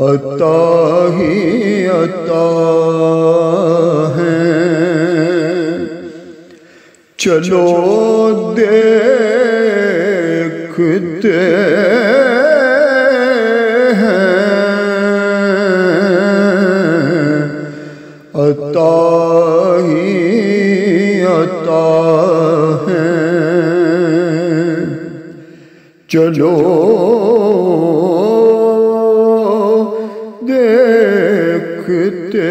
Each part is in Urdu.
عطا ہی عطا ہے، چلو دیکھتے ہیں، عطا ہی عطا ہے، چلو دیکھتے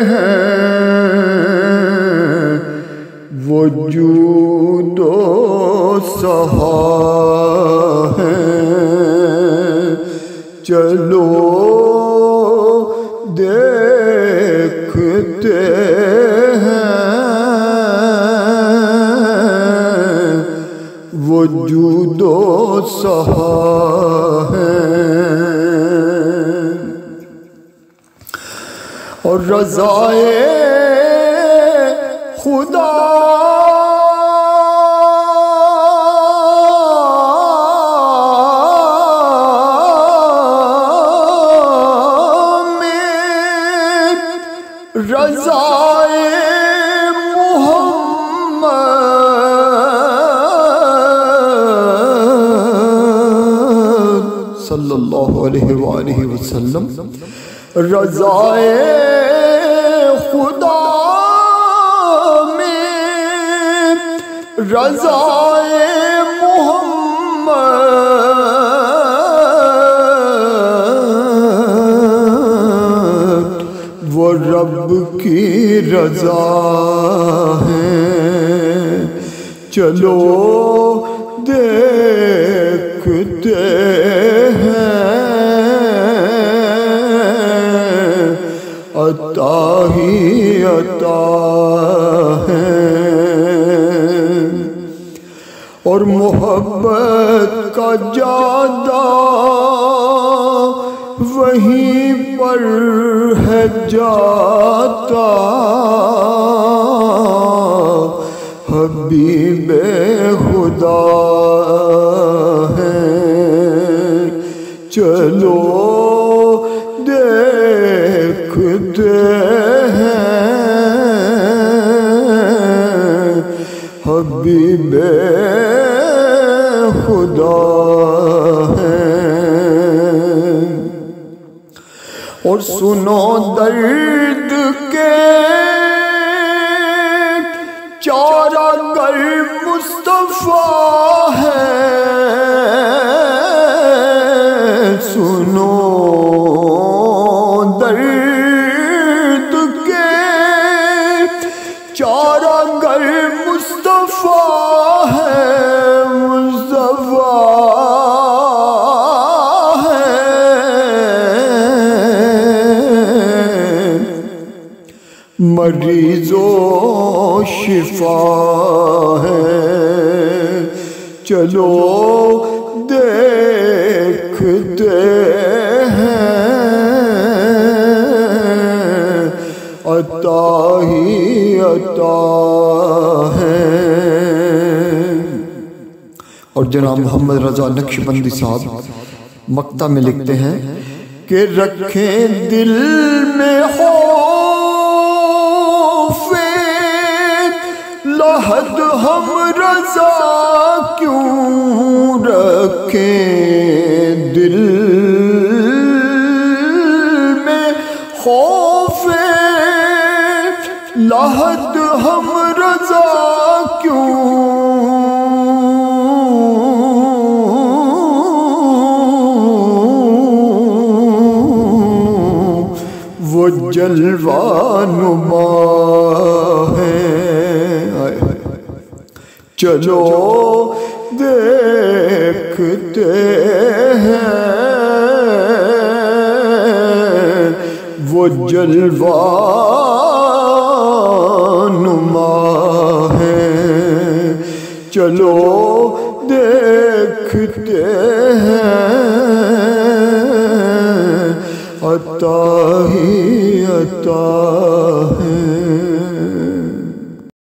ہیں، وجود و سہا ہے، چلو دیکھتے ہیں، وجود و سہا ہے، اور رضائے خدا میں، رضائے محمد صلی اللہ علیہ وآلہ وسلم، رضائے خدا میں، رضائے محمد وہ رب کی رضا ہے، چلو دیکھتے ہیں، عطا ہی عطا ہے، اور محبت کا جادہ وہیں پر ہے جاتا، حبیب خدا ہے، چلو دیکھتے ہیں، حبیب خدا ہے، اور سنو درد کے چارہ گر مصطفیٰ ہے، سنو درد کے چارہ گر مصطفیٰ ہے، مصطفیٰ ہے، مریض و شفا ہے، چلو دیکھتے ہیں، عطا ہی عطا ہے، اور جناب محمد رضا نقشبندی صاحب مقطع میں لکھتے ہیں کہ رکھیں دل میں خوف لحد ہم رضا کیوں رکھیں، دل میں خوف لحد ہم رضا کیوں وہ جلوہ نما ہے، چلو دیکھتے ہیں، وہ جلوہ نما ہے، چلو دیکھتے ہیں، عطا ہی عطا ہے